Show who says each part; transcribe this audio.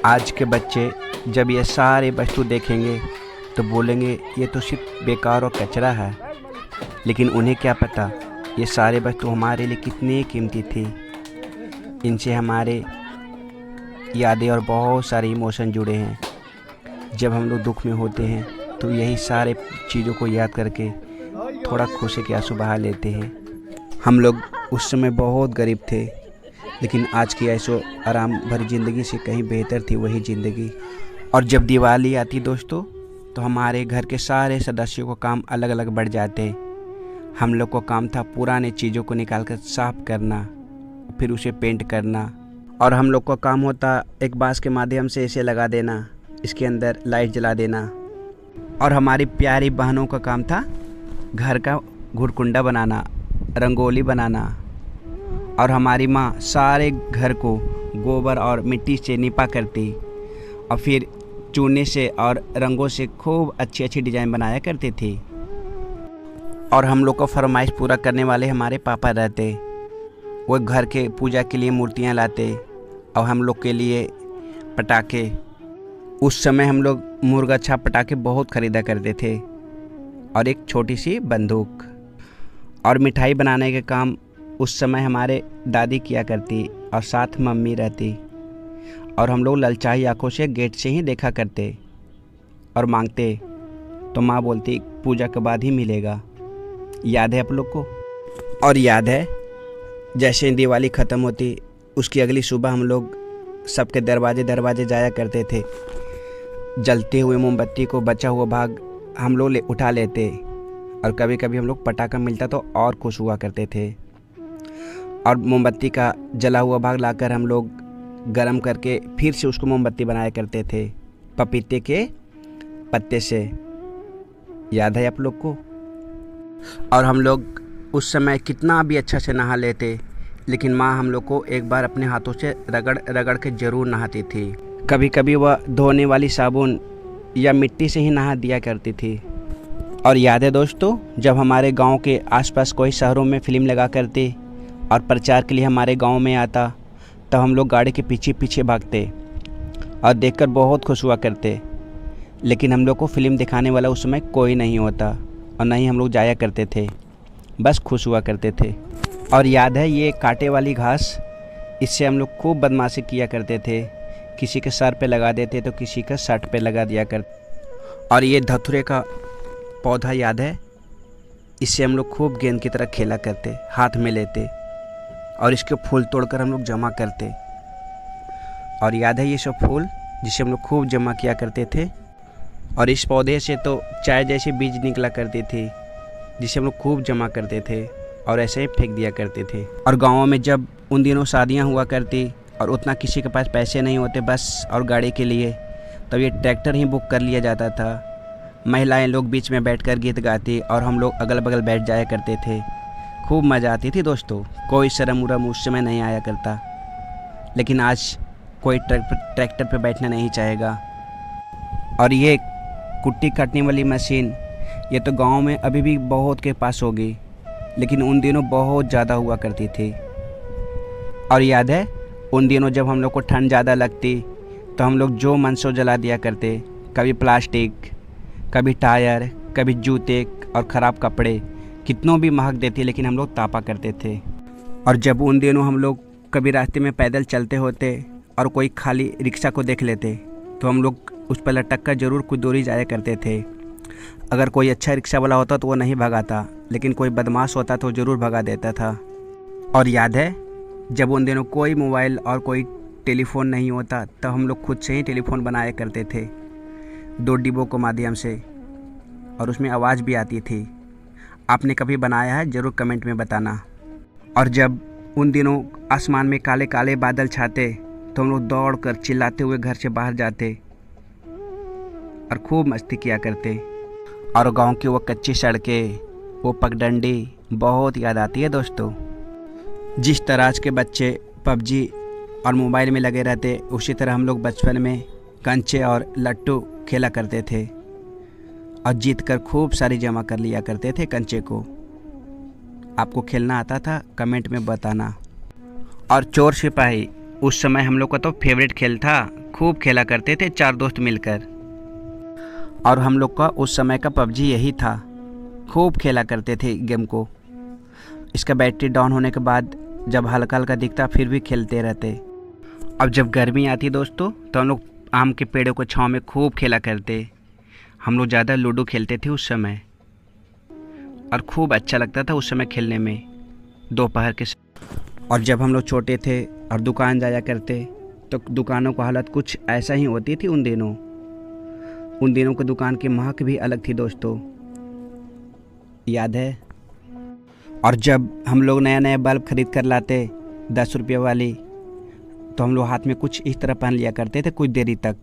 Speaker 1: आज के बच्चे जब ये सारे वस्तु देखेंगे तो बोलेंगे ये तो सिर्फ बेकार और कचरा है, लेकिन उन्हें क्या पता ये सारे वस्तु हमारे लिए कितनी कीमती थी। इनसे हमारे यादें और बहुत सारे इमोशन जुड़े हैं। जब हम लोग दुख में होते हैं तो यही सारे चीज़ों को याद करके थोड़ा खुशी के आंसू बहा लेते हैं। हम लोग उस समय बहुत गरीब थे, लेकिन आज की ऐशो आराम भरी ज़िंदगी से कहीं बेहतर थी वही ज़िंदगी। और जब दिवाली आती दोस्तों, तो हमारे घर के सारे सदस्यों को काम अलग अलग बढ़ जाते। हम लोग को काम था पुराने चीज़ों को निकाल कर साफ़ करना, फिर उसे पेंट करना, और हम लोग का काम होता एक बांस के माध्यम से इसे लगा देना, इसके अंदर लाइट जला देना। और हमारी प्यारी बहनों का काम था घर का घुरकुंडा बनाना, रंगोली बनाना। और हमारी माँ सारे घर को गोबर और मिट्टी से निपा करती और फिर चूने से और रंगों से खूब अच्छी अच्छी डिज़ाइन बनाया करती थी। और हम लोग को फरमाइश पूरा करने वाले हमारे पापा रहते। वो घर के पूजा के लिए मूर्तियाँ लाते और हम लोग के लिए पटाखे। उस समय हम लोग मुर्गा छाप पटाखे बहुत ख़रीदा करते थे और एक छोटी सी बंदूक। और मिठाई बनाने के काम उस समय हमारे दादी किया करती और साथ मम्मी रहती। और हम लोग ललचाई आँखों से गेट से ही देखा करते और मांगते, तो माँ बोलती पूजा के बाद ही मिलेगा। याद है आप लोग को? और याद है जैसे दिवाली ख़त्म होती उसकी अगली सुबह हम लोग सबके दरवाजे जाया करते थे। जलते हुए मोमबत्ती को बचा हुआ भाग हम लोग उठा लेते, और कभी कभी हम लोग पटाखा मिलता तो और खुश हुआ करते थे। और मोमबत्ती का जला हुआ भाग लाकर हम लोग गरम करके फिर से उसको मोमबत्ती बनाया करते थे पपीते के पत्ते से। याद है आप लोग को? और हम लोग उस समय कितना भी अच्छा से नहा लेते, लेकिन माँ हम लोग को एक बार अपने हाथों से रगड़ रगड़ के ज़रूर नहाती थी। कभी कभी वह धोने वाली साबुन या मिट्टी से ही नहा दिया करती थी। और याद है दोस्तों, जब हमारे गांव के आसपास कोई शहरों में फिल्म लगा करती और प्रचार के लिए हमारे गांव में आता, तब हम लोग गाड़ी के पीछे पीछे भागते और देखकर बहुत खुश हुआ करते। लेकिन हम लोग को फिल्म दिखाने वाला उस समय कोई नहीं होता और ना ही हम लोग जाया करते थे, बस खुश हुआ करते थे। और याद है ये कांटे वाली घास, इससे हम लोग खूब बदमाशी किया करते थे। किसी के सर पे लगा देते तो किसी का शर्ट पे लगा दिया करते। और ये धतूरे का पौधा याद है, इससे हम लोग खूब गेंद की तरह खेला करते, हाथ में लेते और इसके फूल तोड़कर हम लोग जमा करते। और याद है ये सब फूल जिसे हम लोग खूब जमा किया करते थे। और इस पौधे से तो चाय जैसी बीज निकला करती थी जिसे हम लोग खूब जमा करते थे और ऐसे ही फेंक दिया करते थे। और गाँव में जब उन दिनों शादियाँ हुआ करती और उतना किसी के पास पैसे नहीं होते बस और गाड़ी के लिए, तब ये ट्रैक्टर ही बुक कर लिया जाता था। महिलाएं लोग बीच में बैठकर गीत गाती और हम लोग अगल बगल बैठ जाया करते थे। खूब मज़ा आती थी दोस्तों, कोई शर्म उरम उस समय नहीं आया करता। लेकिन आज कोई ट्रैक्टर पर बैठना नहीं चाहेगा। और ये कुट्टी काटने वाली मशीन, ये तो गांव में अभी भी बहुत के पास होगी, लेकिन उन दिनों बहुत ज़्यादा हुआ करती थी। और याद है उन दिनों जब हम लोग को ठंड ज़्यादा लगती तो हम लोग जो मन सो जला दिया करते, कभी प्लास्टिक, कभी टायर, कभी जूते और ख़राब कपड़े, कितनों भी महक देती लेकिन हम लोग तापा करते थे। और जब उन दिनों हम लोग कभी रास्ते में पैदल चलते होते और कोई खाली रिक्शा को देख लेते तो हम लोग उस पर लटक कर ज़रूर कुछ दूरी जाया करते थे। अगर कोई अच्छा रिक्शा वाला होता तो वो नहीं भगाता, लेकिन कोई बदमाश होता तो ज़रूर भगा देता था। और याद है जब उन दिनों कोई मोबाइल और कोई टेलीफोन नहीं होता तब हम लोग खुद से ही टेलीफोन बनाया करते थे 2 डिब्बों के माध्यम से, और उसमें आवाज़ भी आती थी। आपने कभी बनाया है? ज़रूर कमेंट में बताना। और जब उन दिनों आसमान में काले काले बादल छाते तो हम लोग दौड़ कर चिल्लाते हुए घर से बाहर जाते और खूब मस्ती किया करते। और गांव की वो कच्ची सड़कें, वो पगडंडी बहुत याद आती है दोस्तों। जिस तरह आज के बच्चे पबजी और मोबाइल में लगे रहते, उसी तरह हम लोग बचपन में कंचे और लट्टू खेला करते थे और जीत कर खूब सारी जमा कर लिया करते थे कंचे को। आपको खेलना आता था? कमेंट में बताना। और चोर सिपाही उस समय हम लोग का तो फेवरेट खेल था, खूब खेला करते थे 4 दोस्त मिलकर। और हम लोग का उस समय का पबजी यही था, खूब खेला करते थे गेम को। इसका बैटरी डाउन होने के बाद जब हल्का हल्का दिखता फिर भी खेलते रहते। अब जब गर्मी आती दोस्तों तो हम लोग आम के पेड़ों को छाँव में खूब खेला करते। हम लोग ज़्यादा लूडो खेलते थे उस समय, और खूब अच्छा लगता था उस समय खेलने में दोपहर के। और जब हम लोग छोटे थे और दुकान जाया करते तो दुकानों की हालत कुछ ऐसा ही होती थी उन दिनों की दुकान की महक भी अलग थी दोस्तों, याद है। और जब हम लोग नया नया बल्ब खरीद कर लाते 10 रुपये वाली, तो हम लोग हाथ में कुछ इस तरह पहन लिया करते थे कुछ देरी तक।